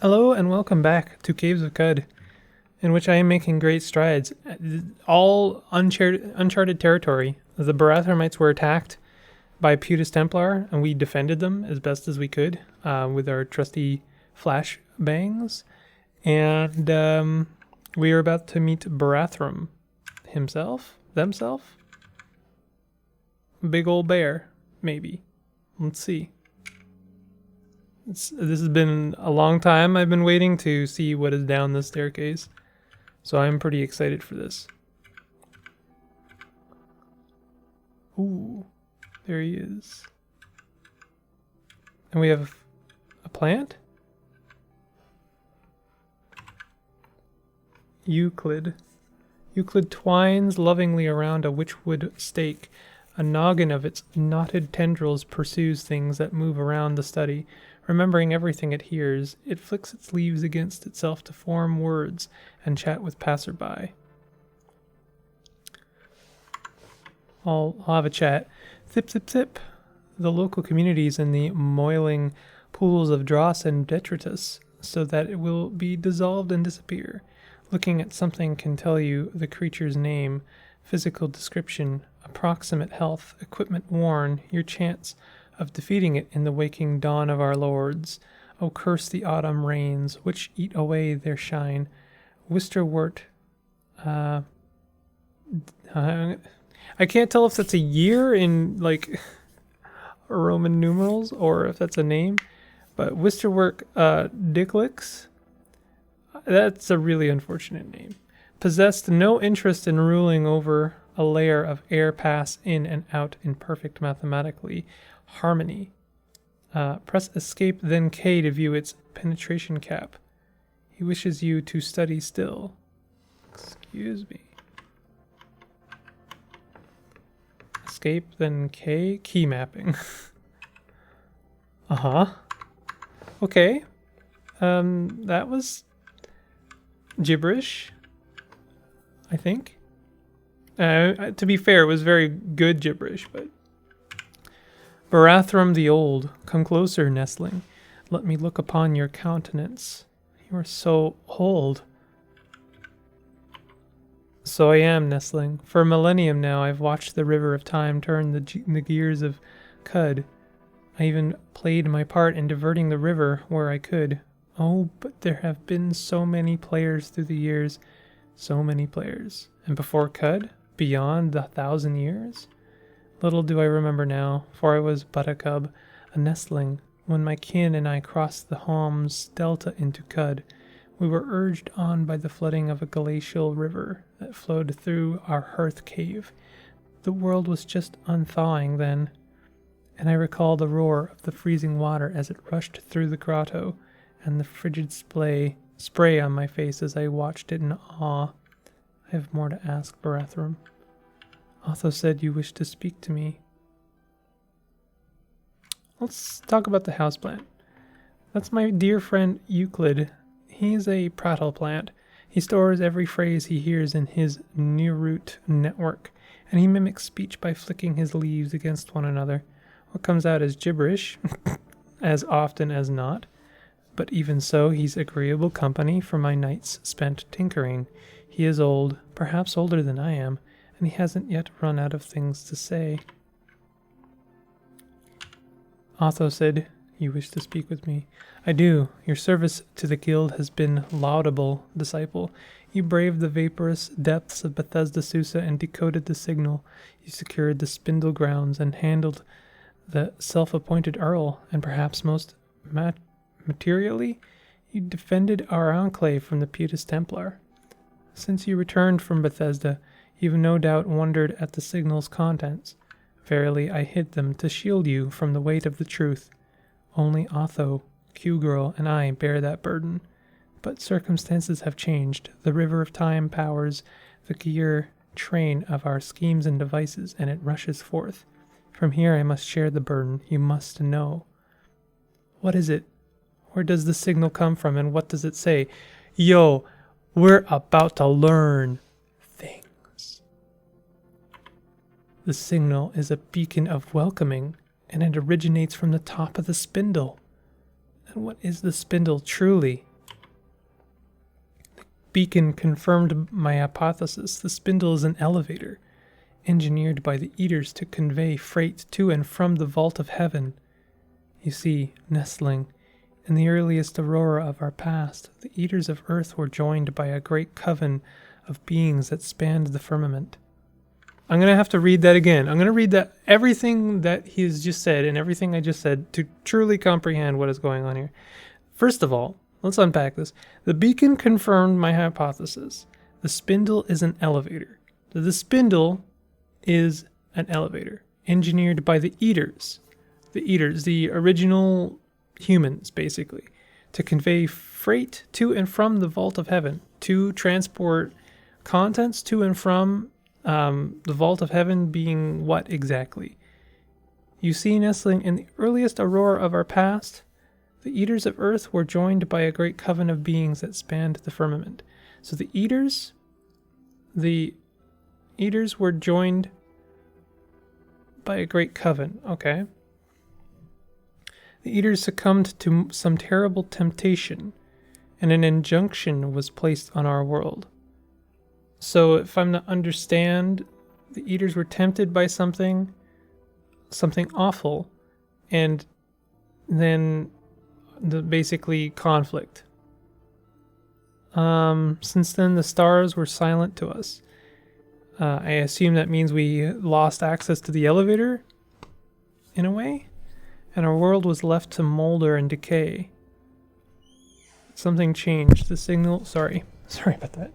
Hello and welcome back to Caves of Qud, in which I am making great strides. All uncharted territory. The Barathormites were attacked by Putus Templar, and we defended them as best as we could with our trusty flash bangs. And we are about to meet Barathrum himself, themself. Big old bear, maybe. Let's see. This has been a long time. I've been waiting to see what is down this staircase. So I'm pretty excited for this. Ooh, there he is. And we have a plant? Euclid. Euclid twines lovingly around a witchwood stake. A noggin of its knotted tendrils pursues things that move around the study. Remembering everything it hears, it flicks its leaves against itself to form words and chat with passerby. I'll have a chat. Zip, zip, zip. The local communities in the moiling pools of dross and detritus, so that it will be dissolved and disappear. Looking at something can tell you the creature's name, physical description, approximate health, equipment worn, your chance of defeating it in the waking dawn of our lords. Oh, curse the autumn rains, which eat away their shine. Wisterwort. I can't tell if that's a year in, like, Roman numerals, or if that's a name. But Wisterwork Dicklix, that's a really unfortunate name. Possessed no interest in ruling over a layer of air pass in and out in perfect mathematically harmony. Press escape then K to view its penetration cap. He wishes you to study still. Excuse me. Escape then K. Key mapping. Okay. That was gibberish, I think. To be fair, it was very good gibberish, but... Barathrum the Old, come closer, nestling. Let me look upon your countenance. You are so old. So I am, nestling. For a millennium now, I've watched the river of time turn the gears of Qud. I even played my part in diverting the river where I could. Oh, but there have been so many players through the years. So many players. And before Qud? Beyond the 1,000 years? Little do I remember now, for I was but a cub, a nestling, when my kin and I crossed the Hom's delta into Qud. We were urged on by the flooding of a glacial river that flowed through our hearth cave. The world was just unthawing then, and I recall the roar of the freezing water as it rushed through the grotto, and the frigid spray on my face as I watched it in awe. I have more to ask, Barathrum. Otho said you wished to speak to me. Let's talk about the houseplant. That's my dear friend Euclid. He's a prattle plant. He stores every phrase he hears in his Neurute network, and he mimics speech by flicking his leaves against one another. What comes out is gibberish, as often as not. But even so, he's agreeable company for my nights spent tinkering. He is old, perhaps older than I am, and he hasn't yet run out of things to say. Otho said, you wish to speak with me. I do. Your service to the guild has been laudable, disciple. You braved the vaporous depths of Bethesda Susa and decoded the signal. You secured the spindle grounds and handled the self-appointed earl, and perhaps most materially, you defended our enclave from the Putus Templar. Since you returned from Bethesda, you've no doubt wondered at the signal's contents. Verily, I hid them to shield you from the weight of the truth. Only Otho, Q-Girl, and I bear that burden. But circumstances have changed. The river of time powers the gear train of our schemes and devices, and it rushes forth. From here I must share the burden. You must know. What is it? Where does the signal come from, and what does it say? Yo, we're about to learn things. The signal is a beacon of welcoming, and it originates from the top of the spindle. And what is the spindle truly? beacon confirmed my hypothesis. The spindle is an elevator, engineered by the Eaters to convey freight to and from the vault of heaven. You see, nestling in the earliest aurora of our past, the Eaters of Earth were joined by a great coven of beings that spanned the firmament. I'm going to have to read that again. I'm going to read that everything that he has just said and everything I just said to truly comprehend what is going on here. First of all, let's unpack this. The beacon confirmed my hypothesis. The spindle is an elevator. So the spindle is an elevator engineered by the Eaters. The Eaters, the original humans, basically, to convey freight to and from the vault of heaven, to transport contents to and from the vault of heaven being what exactly? You see, nestling in the earliest aurora of our past, the Eaters of Earth were joined by a great coven of beings that spanned the firmament. So the Eaters were joined by a great coven, okay? The Eaters succumbed to some terrible temptation, and an injunction was placed on our world. So if I'm to understand, the Eaters were tempted by something awful, and then basically conflict. Since then, the stars were silent to us. I assume that means we lost access to the elevator, in a way, and our world was left to molder and decay. Something changed. The signal... Sorry about that.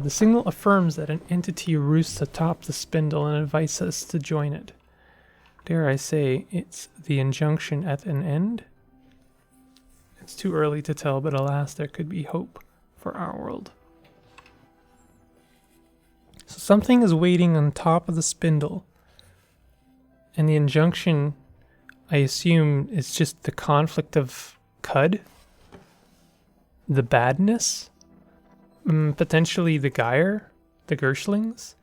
The signal affirms that an entity roosts atop the spindle and invites us to join it. Dare I say, it's the injunction at an end? It's too early to tell, but alas, there could be hope for our world. So something is waiting on top of the spindle, and the injunction, I assume, is just the conflict of Qud? The badness? Potentially the Gyre? The Gerslings?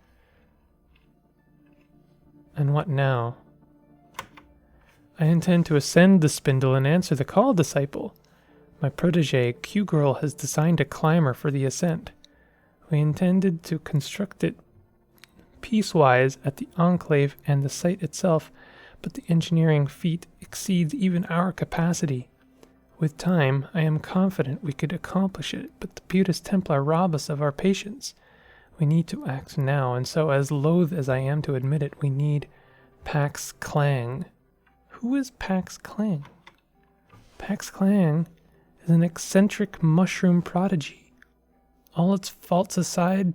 And what now? I intend to ascend the spindle and answer the call, disciple. My protege, Q-Girl, has designed a climber for the ascent. We intended to construct it piecewise at the Enclave and the site itself, but the engineering feat exceeds even our capacity. With time, I am confident we could accomplish it, but the Buddhist Templar rob us of our patience. We need to act now, and so, as loath as I am to admit it, we need Pax Clang. Who is Pax Clang? Pax Clang is an eccentric mushroom prodigy. All its faults aside,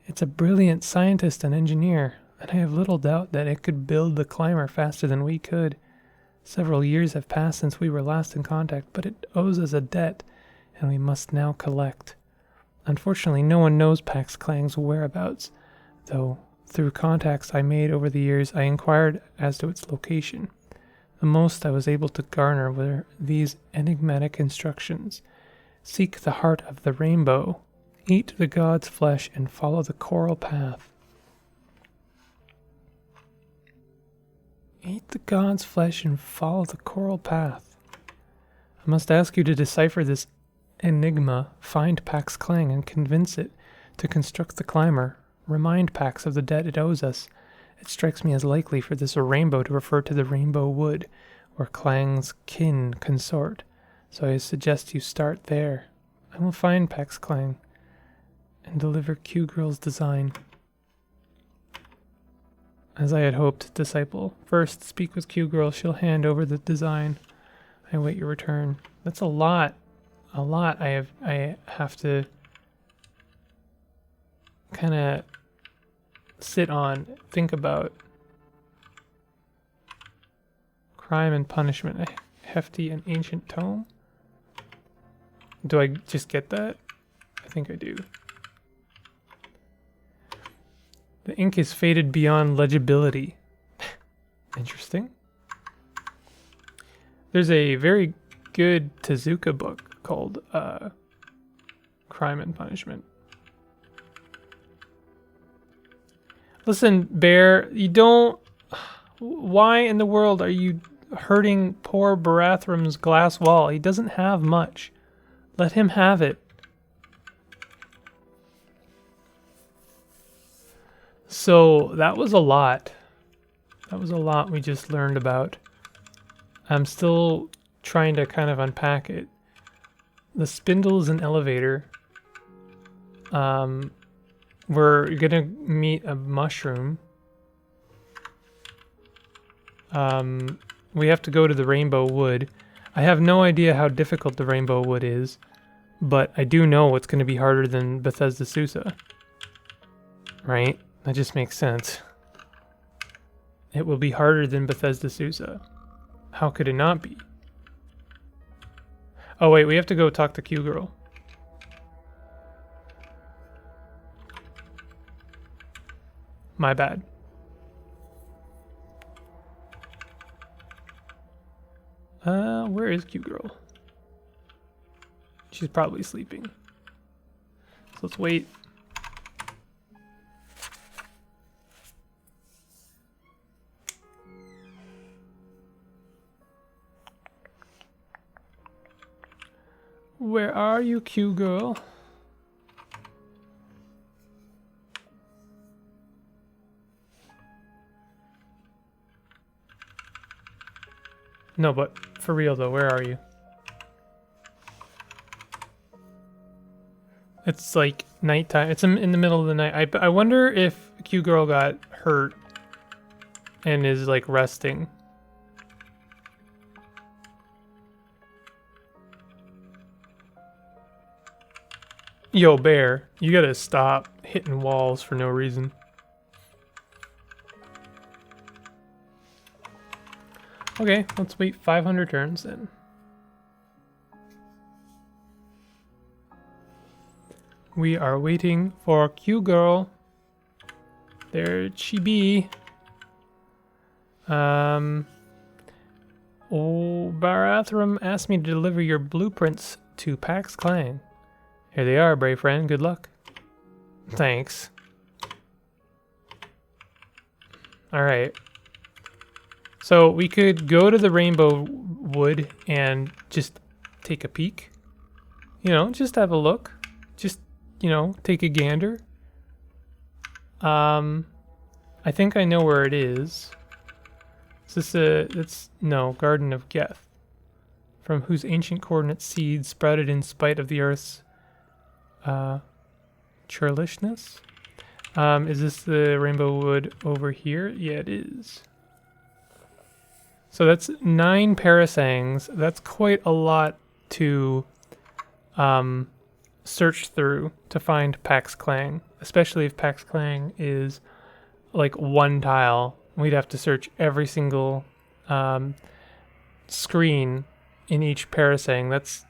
it's a brilliant scientist and engineer, and I have little doubt that it could build the climber faster than we could. Several years have passed since we were last in contact, but it owes us a debt, and we must now collect. Unfortunately, no one knows Pax Clang's whereabouts, though through contacts I made over the years, I inquired as to its location. The most I was able to garner were these enigmatic instructions. Seek the heart of the rainbow, eat the god's flesh, and follow the coral path. Eat the god's flesh and follow the coral path. I must ask you to decipher this enigma, find Pax Clang and convince it to construct the climber. Remind Pax of the debt it owes us. It strikes me as likely for this rainbow to refer to the rainbow wood, where Clang's kin consort, so I suggest you start there. I will find Pax Clang and deliver Q-Girl's design. As I had hoped, disciple. First, speak with Q-Girl. She'll hand over the design. I await your return. That's a lot. A lot I have to kind of sit on, think about. Crime and punishment. A hefty and ancient tome. Do I just get that? I think I do. The ink is faded beyond legibility. Interesting. There's a very good Tezuka book called Crime and Punishment. Listen, Bear, you don't... Why in the world are you hurting poor Barathram's glass wall? He doesn't have much. Let him have it. So that was a lot. That was a lot we just learned about. I'm still trying to kind of unpack it. The spindle is an elevator. We're gonna meet a mushroom. We have to go to the rainbow wood. I have no idea how difficult the rainbow wood is, but I do know it's going to be harder than Bethesda Susa. Right? That just makes sense. It will be harder than Bethesda Susa. How could it not be? Oh wait, we have to go talk to Q Girl. My bad. Where is Q Girl? She's probably sleeping. So let's wait. Where are you, Q Girl? No, but for real though, where are you? It's like nighttime. It's in the middle of the night. I wonder if Q Girl got hurt and is like resting. Yo, Bear, you gotta stop hitting walls for no reason. Okay, let's wait 500 turns then. We are waiting for Q Girl. There she be. Oh, Barathram asked me to deliver your blueprints to Pax Clan. Here they are, brave friend. Good luck. Thanks. Alright. So we could go to the rainbow wood and just take a peek. You know, just have a look. Just, you know, take a gander. I think I know where it is. Is this it's, no, Garden of Geth. From whose ancient coordinate seeds sprouted in spite of the Earth's churlishness. Is this the rainbow wood over here? Yeah, it is. So that's 9 parasangs. That's quite a lot to search through to find Pax Clan, especially if Pax Clan is like 1 tile. We'd have to search every single screen in each parasang. That's,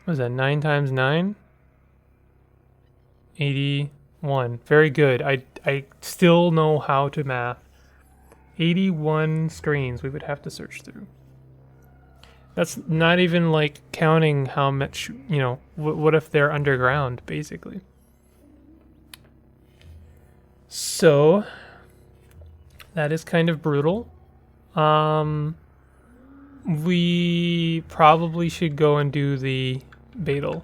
what is that, 9 times 9? 81. Very good. I still know how to math. 81 screens we would have to search through. That's not even like counting how much, you know, what if they're underground, basically. So, that is kind of brutal. We probably should go and do the Baetyle.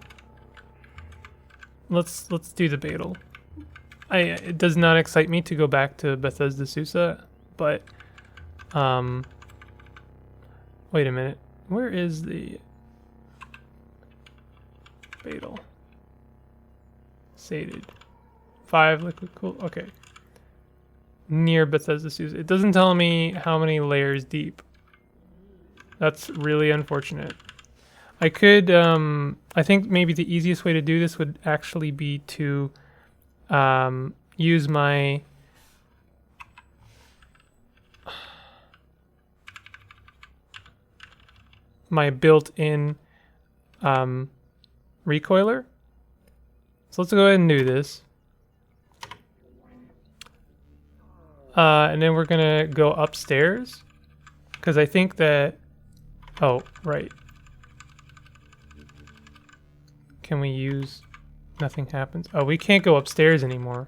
Let's do the Baetyle. It does not excite me to go back to Bethesda Susa, but wait a minute. Where is the Baetyle? Sated. 5 liquid cool. Okay. Near Bethesda Susa. It doesn't tell me how many layers deep. That's really unfortunate. I could, I think maybe the easiest way to do this would actually be to use my built-in recoiler. So let's go ahead and do this. And then we're gonna go upstairs, because I think that, oh, right. Can we use, nothing happens. Oh, we can't go upstairs anymore.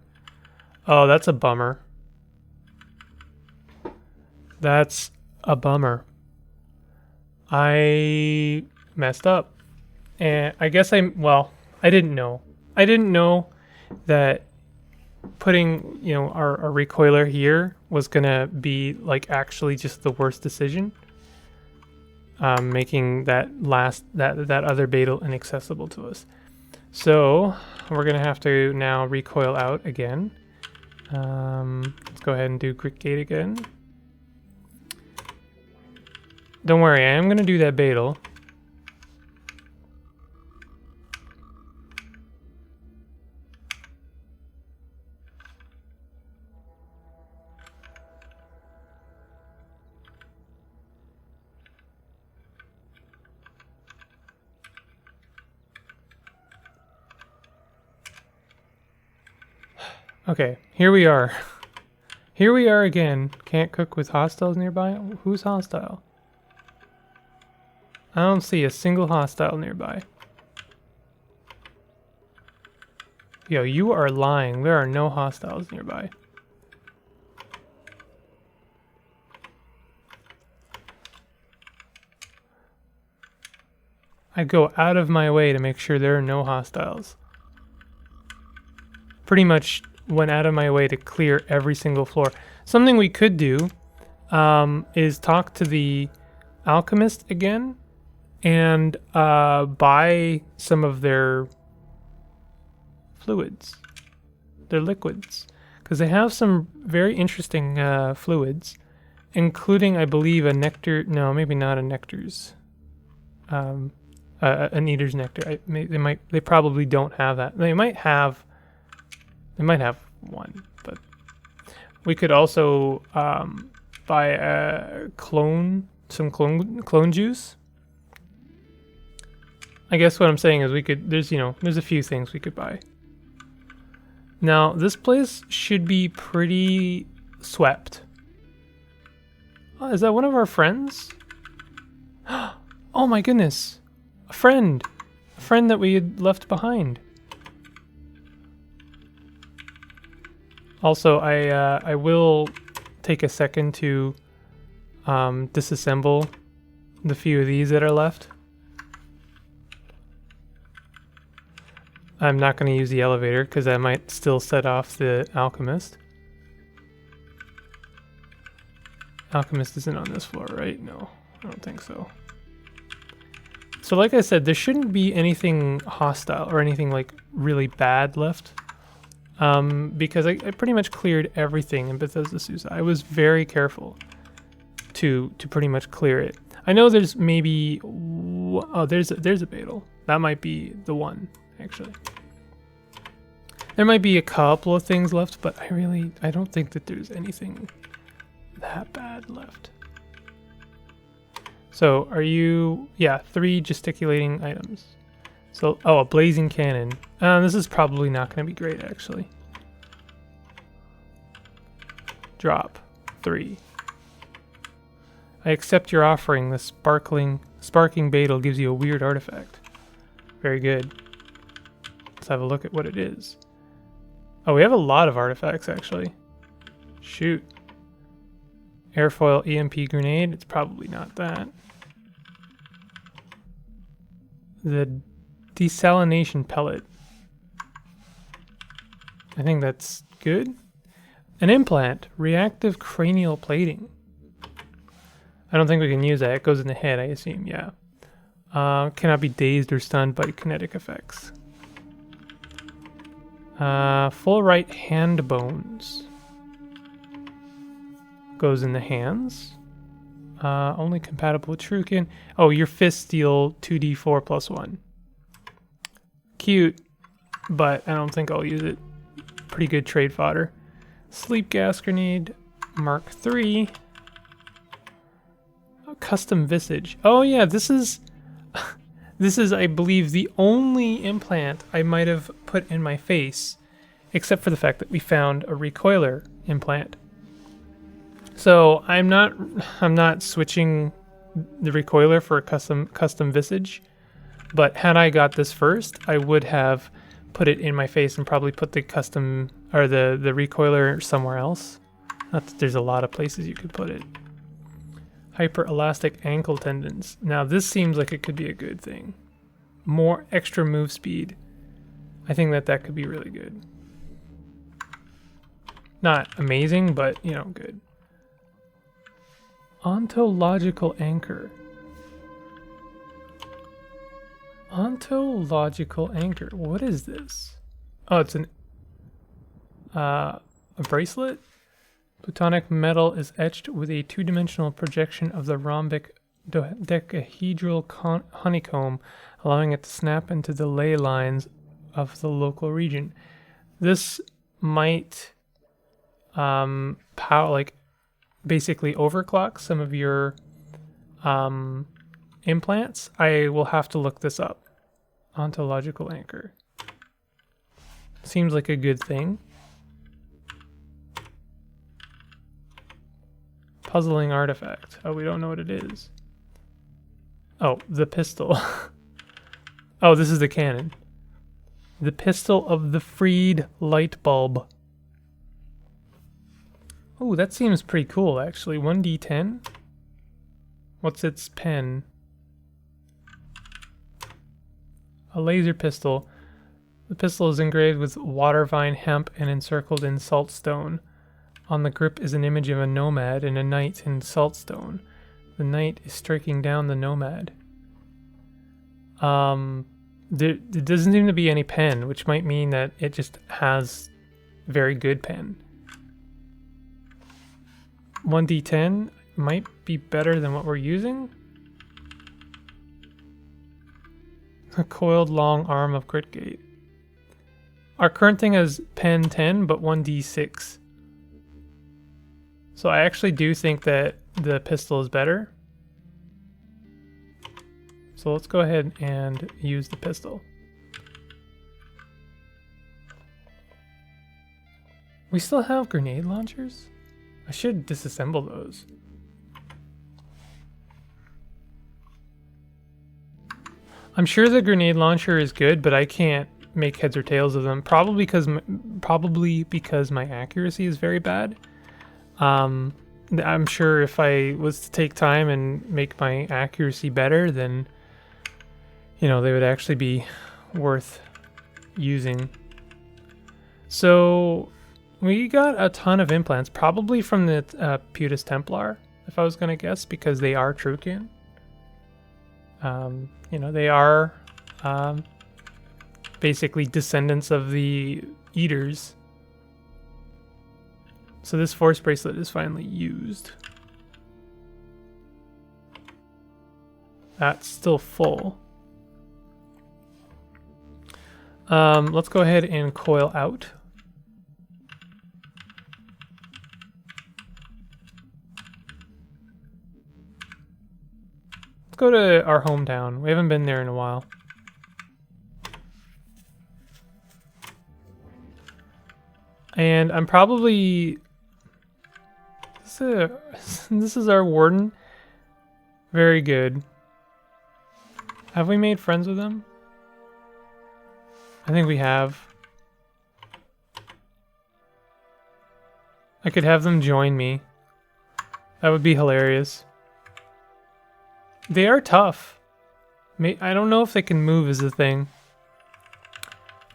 Oh, that's a bummer. That's a bummer. I messed up. And I guess well, I didn't know. I didn't know that putting, you know, our recoiler here was gonna be like actually just the worst decision. Making that other Baetyle inaccessible to us. So we're gonna have to now recoil out again. Let's go ahead and do quick gate again. Don't worry, I am gonna do that Baetyle. Okay, here we are. Here we are again. Can't cook with hostiles nearby? Who's hostile? I don't see a single hostile nearby. Yo, you are lying. There are no hostiles nearby. I go out of my way to make sure there are no hostiles. Pretty much went out of my way to clear every single floor. Something we could do is talk to the alchemist again and buy some of their fluids, their liquids, because they have some very interesting fluids, including, I believe, a nectar. No, maybe not a nectar's. An eater's nectar. They probably don't have that. They might have one, but we could also buy a some clone juice. I guess what I'm saying is there's a few things we could buy. Now, this place should be pretty swept. Oh, is that one of our friends? Oh my goodness. A friend that we had left behind. Also, I will take a second to disassemble the few of these that are left. I'm not going to use the elevator because I might still set off the alchemist. Alchemist isn't on this floor, right? No, I don't think so. So like I said, there shouldn't be anything hostile or anything like really bad left. Because I pretty much cleared everything in Bethesda Susa. I was very careful to pretty much clear it. I know there's maybe... Oh, there's a Baetyle. That might be the one, actually. There might be a couple of things left, but I don't think that there's anything that bad left. So, are you... Yeah, 3 gesticulating items. So, oh, a blazing cannon. This is probably not going to be great, actually. Drop 3. I accept your offering. The sparking Baetyle gives you a weird artifact. Very good. Let's have a look at what it is. Oh, we have a lot of artifacts, actually. Shoot. Airfoil EMP grenade. It's probably not that. The desalination pellet. I think that's good. An implant. Reactive cranial plating. I don't think we can use that. It goes in the head, I assume. Yeah. Cannot be dazed or stunned by kinetic effects. Full right hand bones. Goes in the hands. Only compatible with Shuriken. Oh, your fists deal 2d4 plus 1. Cute, but I don't think I'll use it. Pretty good trade fodder. Sleep gas grenade, Mark III. Custom visage. Oh yeah, this is, I believe, the only implant I might have put in my face, except for the fact that we found a recoiler implant. So I'm not switching the recoiler for a custom visage, but had I got this first, I would have put it in my face and probably put the custom or the recoiler somewhere else. Not that there's a lot of places you could put it. Hyper elastic ankle tendons. Now this seems like it could be a good thing. More extra move speed. I think that could be really good. Not amazing, but, you know, good. Ontological anchor. Ontological anchor. What is this? Oh, it's a bracelet? Plutonic metal is etched with a two-dimensional projection of the rhombic dodecahedral honeycomb, allowing it to snap into the ley lines of the local region. This might basically overclock some of your implants. I will have to look this up. Ontological anchor. Seems like a good thing. Puzzling artifact. Oh, we don't know what it is. Oh, the pistol. Oh, this is the cannon. The pistol of the freed light bulb. Oh, that seems pretty cool, actually. 1d10? What's its pen? A laser pistol. The pistol is engraved with water vine hemp and encircled in saltstone. On the grip is an image of a nomad and a knight in saltstone. The knight is striking down the nomad. There doesn't seem to be any pen, which might mean that it just has very good pen. 1d10 might be better than what we're using. A coiled long arm of Gritgate. Our current thing is pen 10, but 1d6. So I actually do think that the pistol is better. So let's go ahead and use the pistol. We still have grenade launchers? I should disassemble those. I'm sure the grenade launcher is good, but I can't make heads or tails of them. Probably because my accuracy is very bad. I'm sure if I was to take time and make my accuracy better, then, you know, they would actually be worth using. So we got a ton of implants, probably from the Putus Templar, if I was going to guess, because they are Trucan. You know, they are basically descendants of the Eaters. So this force bracelet is finally used. That's still full. Let's go ahead and coil out. Let's go to our hometown. We haven't been there in a while. And I'm probably... This is our warden. Very good. Have we made friends with him? I think we have. I could have them join me. That would be hilarious. They are tough. I don't know if they can move is the thing.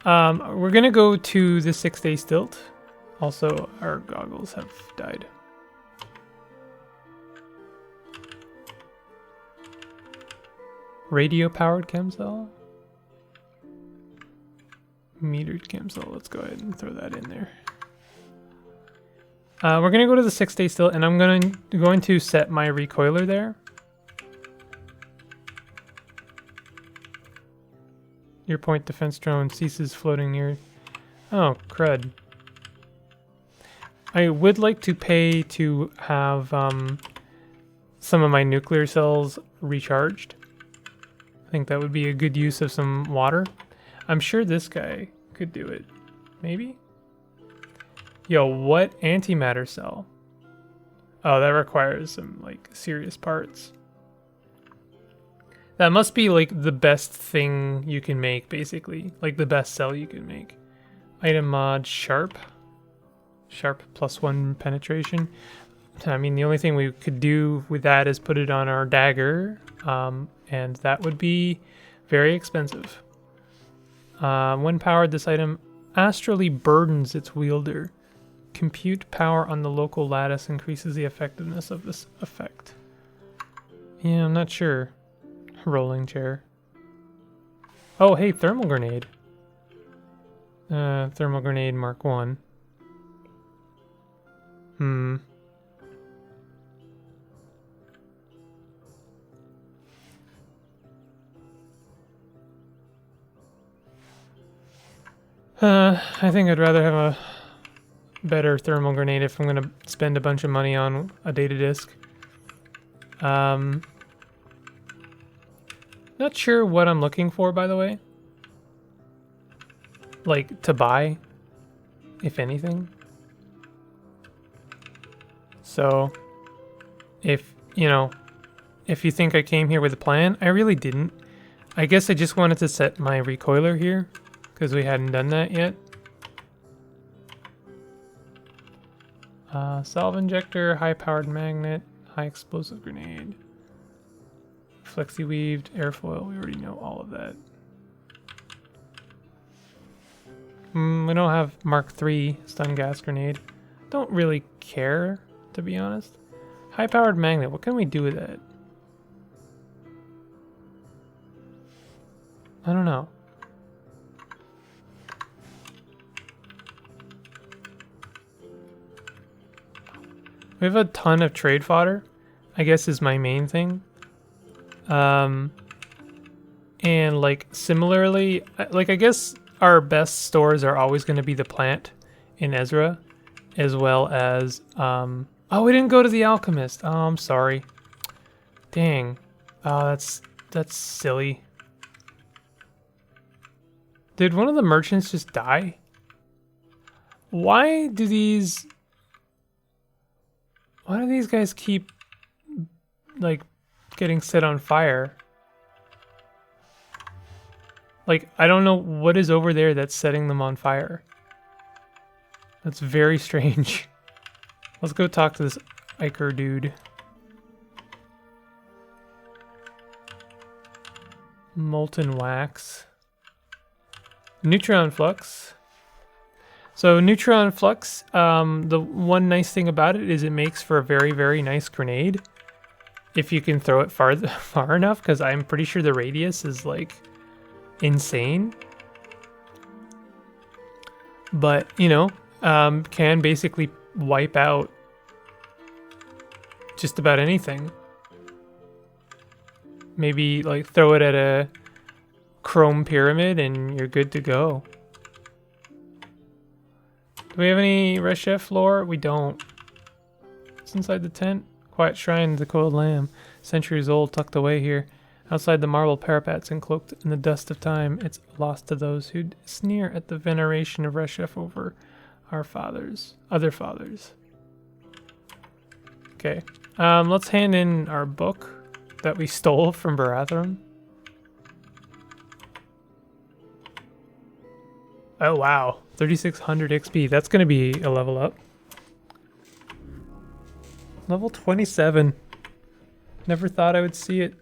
We're gonna go to the 6-day stilt. Also, our goggles have died. Radio-powered chem cell? Metered chem cell. Let's go ahead and throw that in there. We're going to go to the 6-day stilt, and I'm going to set my recoiler there. Your point defense drone ceases floating near... Oh, crud. I would like to pay to have some of my nuclear cells recharged. I think that would be a good use of some water. I'm sure this guy could do it. Maybe? Yo, what antimatter cell? Oh, that requires some, like, serious parts. That must be, like, the best thing you can make, basically. Like, the best cell you can make. Item mod sharp. Sharp +1 penetration. I mean, the only thing we could do with that is put it on our dagger. And that would be very expensive. When powered, this item astrally burdens its wielder. Compute power on the local lattice increases the effectiveness of this effect. Yeah, I'm not sure. Rolling chair. Oh, hey, thermal grenade. Thermal grenade Mark 1. I think I'd rather have a better thermal grenade if I'm gonna spend a bunch of money on a data disk. Not sure what I'm looking for, by the way. Like, to buy, if anything. So, if, you know, if you think I came here with a plan, I really didn't. I guess I just wanted to set my recoiler here, because we hadn't done that yet. Salve injector, high-powered magnet, high-explosive grenade. Flexi-weaved, airfoil, we already know all of that. We don't have Mark III stun gas grenade. Don't really care, to be honest. High-powered magnet, what can we do with that? I don't know. We have a ton of trade fodder, I guess is my main thing. And like similarly, like I guess our best stores are always going to be the plant in Ezra, as well as, oh, we didn't go to the alchemist. Oh, I'm sorry. Dang. Oh, that's silly. Did one of the merchants just die? Why do these guys keep, like, getting set on fire? Like, I don't know what is over there that's setting them on fire. That's very strange. Let's go talk to this Iker dude. Molten wax. Neutron flux. So neutron flux, the one nice thing about it is it makes for a very, very nice grenade. If you can throw it far enough, because I'm pretty sure the radius is like insane. But, you know, can basically wipe out just about anything. Maybe like throw it at a chrome pyramid and you're good to go. Do we have any Red Chef lore? We don't. It's inside the tent. Quiet shrine of the coiled lamb. Centuries old, tucked away here. Outside the marble parapets and cloaked in the dust of time, it's lost to those who sneer at the veneration of Red Chef over our fathers. Other fathers. Okay. Let's hand in our book that we stole from Baratheon. Oh, wow. 3,600 XP. That's going to be a level up. Level 27. Never thought I would see it.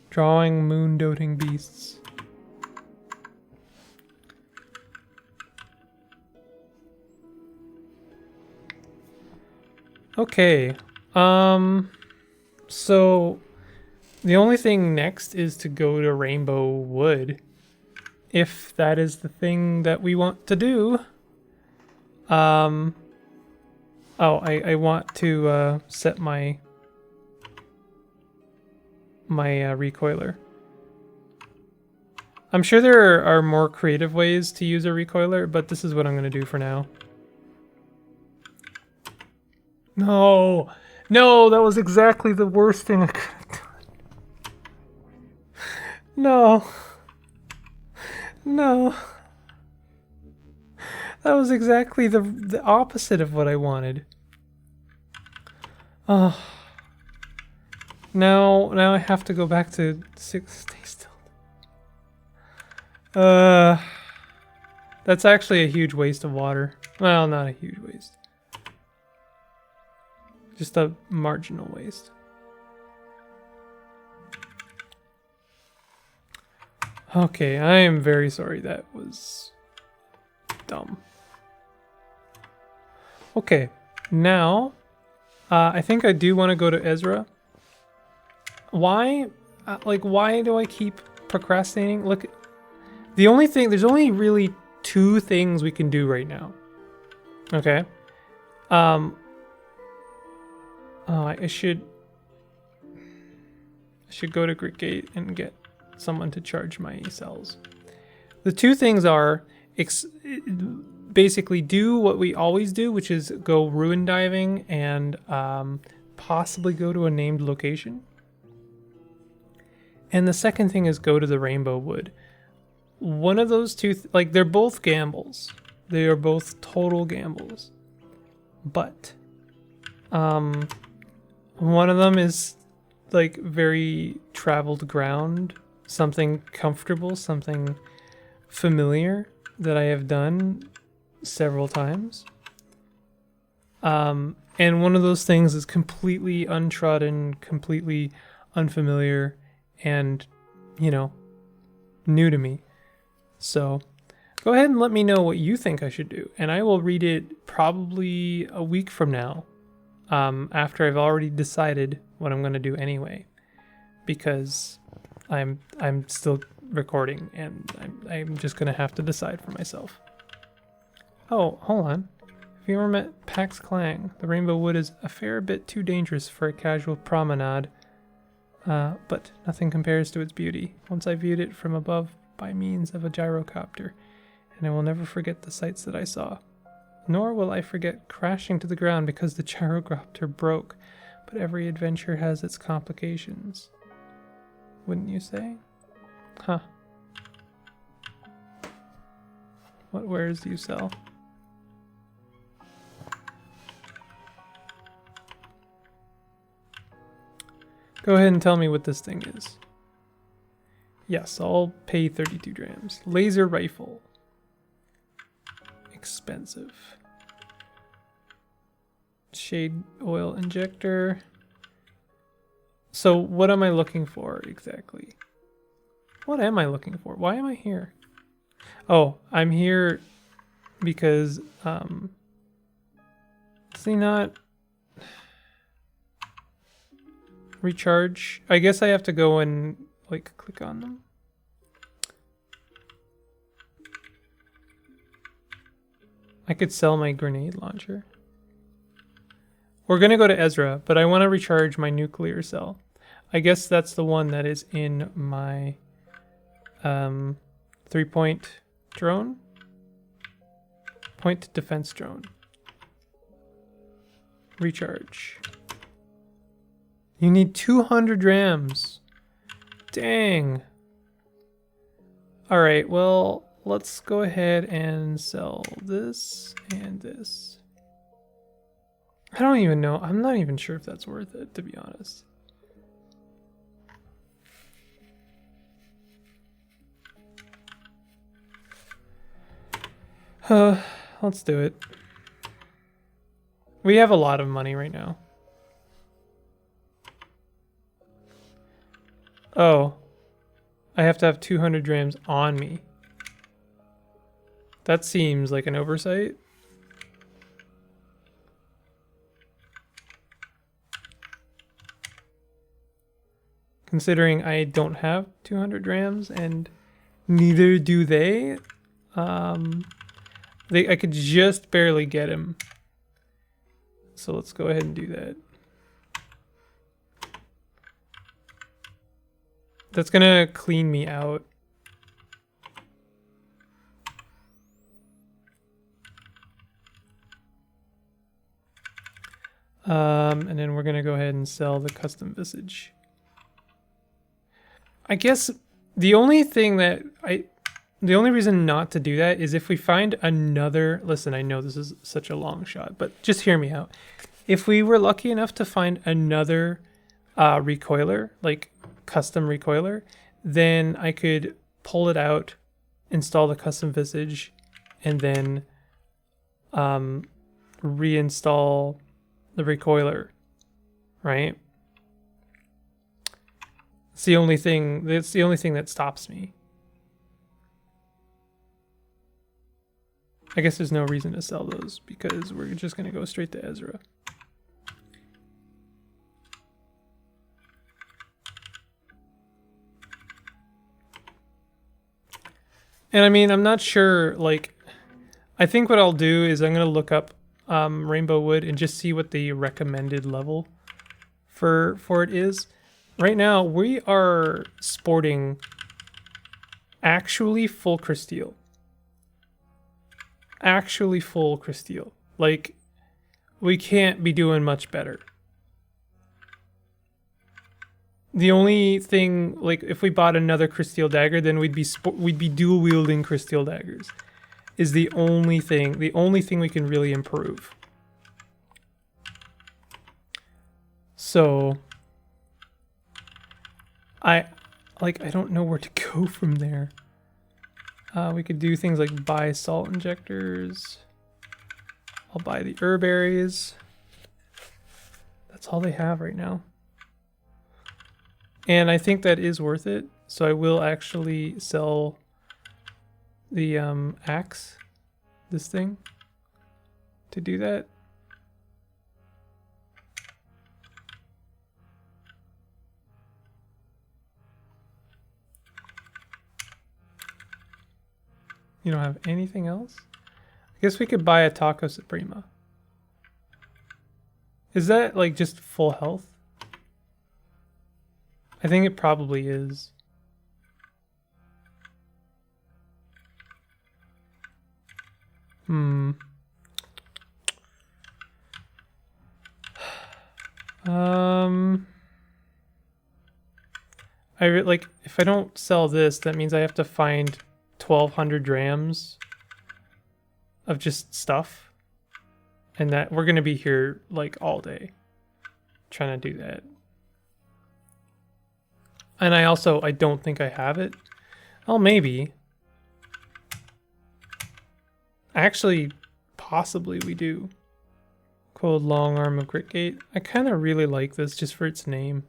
Drawing moon-doting beasts. Okay. So the only thing next is to go to Rainbow Wood. If that is the thing that we want to do. Oh, I want to set my recoiler. I'm sure there are more creative ways to use a recoiler, but this is what I'm going to do for now. No! No, that was exactly the worst thing I could have done. No. No. That was exactly the opposite of what I wanted. Oh. Now I have to go back to 6. Stay still. That's actually a huge waste of water. Well, not a huge waste. Just a marginal waste. Okay, I am very sorry. That was dumb. Okay, now I think I do want to go to Ezra. Why? Why do I keep procrastinating? Look, there's only really 2 things we can do right now. Okay. I should go to Gate and get someone to charge my cells. The 2 things are basically do what we always do, which is go ruin diving and possibly go to a named location. And the second thing is go to the Rainbow Wood. One of those 2, they're both gambles. They are both total gambles. But one of them is like very traveled ground, something comfortable, something familiar that I have done several times. And one of those things is completely untrodden, completely unfamiliar, and, you know, new to me. So go ahead and let me know what you think I should do, and I will read it probably a week from now, after I've already decided what I'm going to do anyway, because I'm still recording, and I'm just going to have to decide for myself. Oh, hold on. Have you ever met Pax Clang? The Rainbow Wood is a fair bit too dangerous for a casual promenade, but nothing compares to its beauty. Once I viewed it from above by means of a gyrocopter, and I will never forget the sights that I saw. Nor will I forget crashing to the ground because the gyrocopter broke, but every adventure has its complications. Wouldn't you say? Huh. What wares do you sell? Go ahead and tell me what this thing is. Yes, I'll pay 32 drams. Laser rifle. Expensive. Shade oil injector. So what am I looking for exactly? What am I looking for? Why am I here? Oh, I'm here because, see, not recharge. I guess I have to go and like click on them. I could sell my grenade launcher. We're gonna go to Ezra, but I want to recharge my nuclear cell. I guess that's the one that is in my 3-point drone. Point defense drone. Recharge. You need 200 drams. Dang. Alright, well, let's go ahead and sell this and this. I don't even know. I'm not even sure if that's worth it, to be honest. Let's do it. We have a lot of money right now. Oh. I have to have 200 drams on me. That seems like an oversight. Considering I don't have 200 drams and neither do they. I could just barely get him. So let's go ahead and do that. That's gonna clean me out. And then we're gonna go ahead and sell the custom visage. I guess the only reason not to do that is if we find another, listen, I know this is such a long shot, but just hear me out. If we were lucky enough to find another recoiler, like custom recoiler, then I could pull it out, install the custom visage, and then reinstall the recoiler, right? That's the only thing that stops me. I guess there's no reason to sell those because we're just going to go straight to Ezra. And I mean, I'm not sure, like, I think what I'll do is I'm going to look up rainbow wood and just see what the recommended level for it is. Right now, we are sporting actually full crysteel. Actually full crysteel. Like, we can't be doing much better. The only thing, like, if we bought another crysteel dagger, then we'd be dual wielding crysteel daggers. Is the only thing we can really improve. So I don't know where to go from there. We could do things like buy salt injectors. I'll buy the herberries. That's all they have right now. And I think that is worth it. So I will actually sell the axe, this thing, to do that. You don't have anything else? I guess we could buy a Taco Suprema. Is that like just full health? I think it probably is. Like, if I don't sell this, that means I have to find 1,200 drams of just stuff, and that we're gonna be here like all day trying to do that. And I don't think I have it. Oh, maybe. Actually, possibly we do. Cold long arm of Gritgate. I kind of really like this just for its name.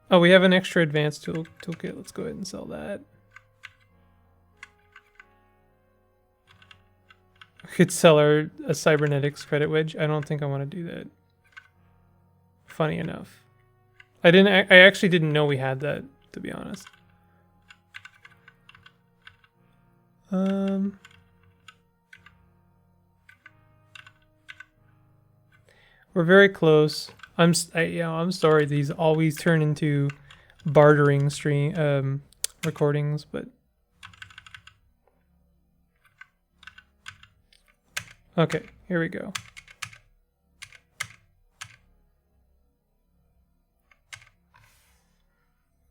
Oh, we have an extra advanced toolkit. Let's go ahead and sell that. We could sell a cybernetics credit wedge. I don't think I want to do that. Funny enough. I actually didn't know we had that, to be honest. We're very close. I'm sorry these always turn into bartering recordings, but okay, here we go.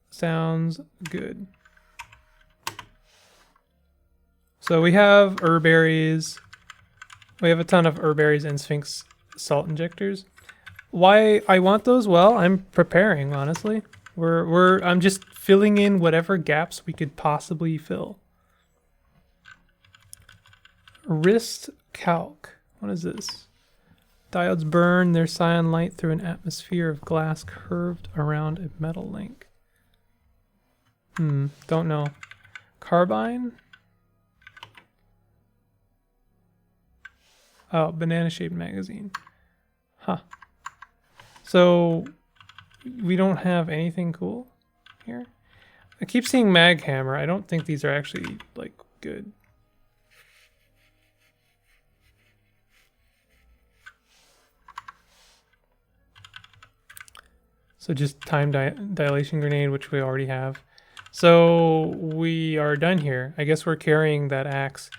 Sounds good. So we have herberries. We have a ton of herberries and Sphinx salt injectors. Why I want those? Well, I'm preparing, honestly. I'm just filling in whatever gaps we could possibly fill. Wrist calc. What is this? Diodes burn their cyan light through an atmosphere of glass curved around a metal link. Don't know. Carbine? Oh, banana-shaped magazine. Huh. So, we don't have anything cool here? I keep seeing mag hammer. I don't think these are actually, like, good. So just time dilation grenade, which we already have. So we are done here. I guess we're carrying that axe.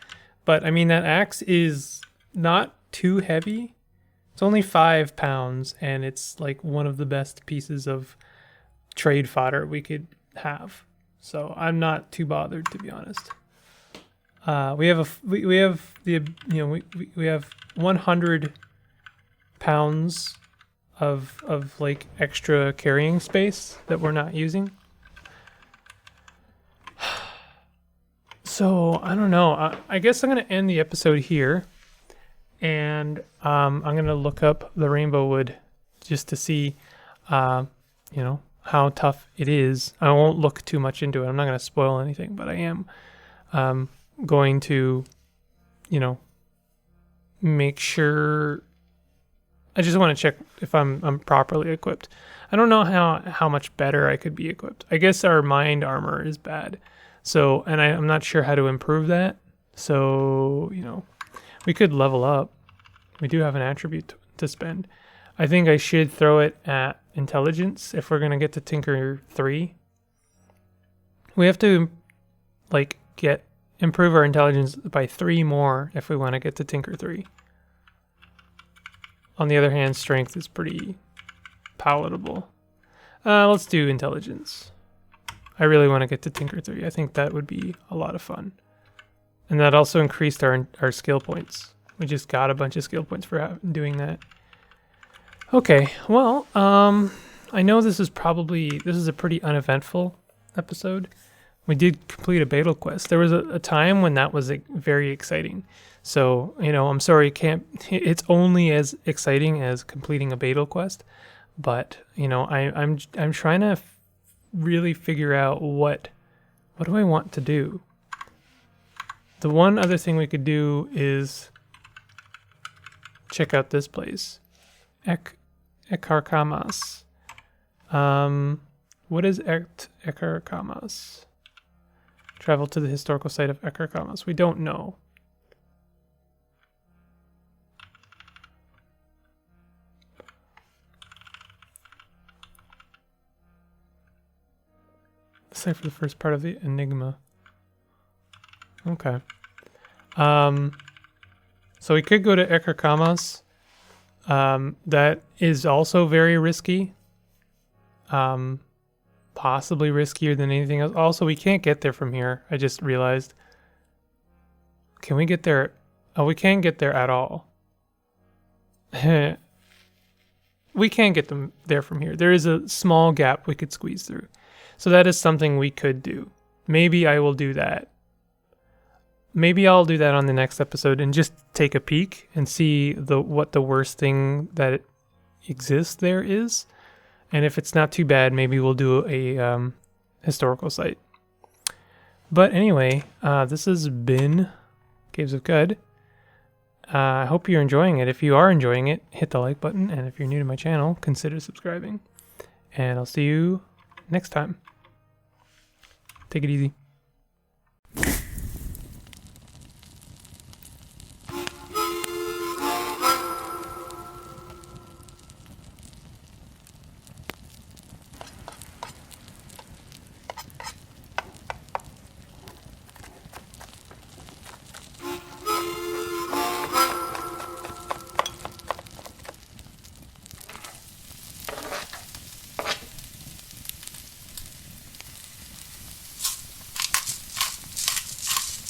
But, I mean, that axe is not too heavy. It's only 5 pounds, and it's like one of the best pieces of trade fodder we could have. So I'm not too bothered, to be honest. We have 100 pounds of like extra carrying space that we're not using. So I don't know. I guess I'm gonna end the episode here. And I'm going to look up the rainbow wood just to see, you know, how tough it is. I won't look too much into it. I'm not going to spoil anything, but I am going to, you know, make sure. I just want to check if I'm properly equipped. I don't know how much better I could be equipped. I guess our mind armor is bad. So, and I'm not sure how to improve that. So, you know, we could level up. We do have an attribute to spend. I think I should throw it at intelligence if we're going to get to Tinker 3. We have to, like, improve our intelligence by 3 more if we want to get to Tinker 3. On the other hand, strength is pretty palatable. Let's do intelligence. I really want to get to Tinker 3. I think that would be a lot of fun. And that also increased our skill points. We just got a bunch of skill points for doing that. Okay, well, I know this is a pretty uneventful episode. We did complete a Baetyle quest. There was a time when that was very exciting. So, you know, I'm sorry, it's only as exciting as completing a Baetyle quest. But, you know, I'm trying to really figure out what do I want to do. The one other thing we could do is check out this place. Ekarkamas. What is Ekarkamas? Travel to the historical site of Ekarkamas. We don't know. Decipher the first part of the enigma. Okay. So we could go to Ekarkamas. That is also very risky. Possibly riskier than anything else. Also, we can't get there from here. I just realized. Can we get there? Oh, we can't get there at all. We can't get them there from here. There is a small gap we could squeeze through. So that is something we could do. Maybe I will do that. Maybe I'll do that on the next episode and just take a peek and see what the worst thing that exists there is. And if it's not too bad, maybe we'll do a historical site. But anyway, this has been Caves of Qud. I hope you're enjoying it. If you are enjoying it, hit the like button. And if you're new to my channel, consider subscribing. And I'll see you next time. Take it easy.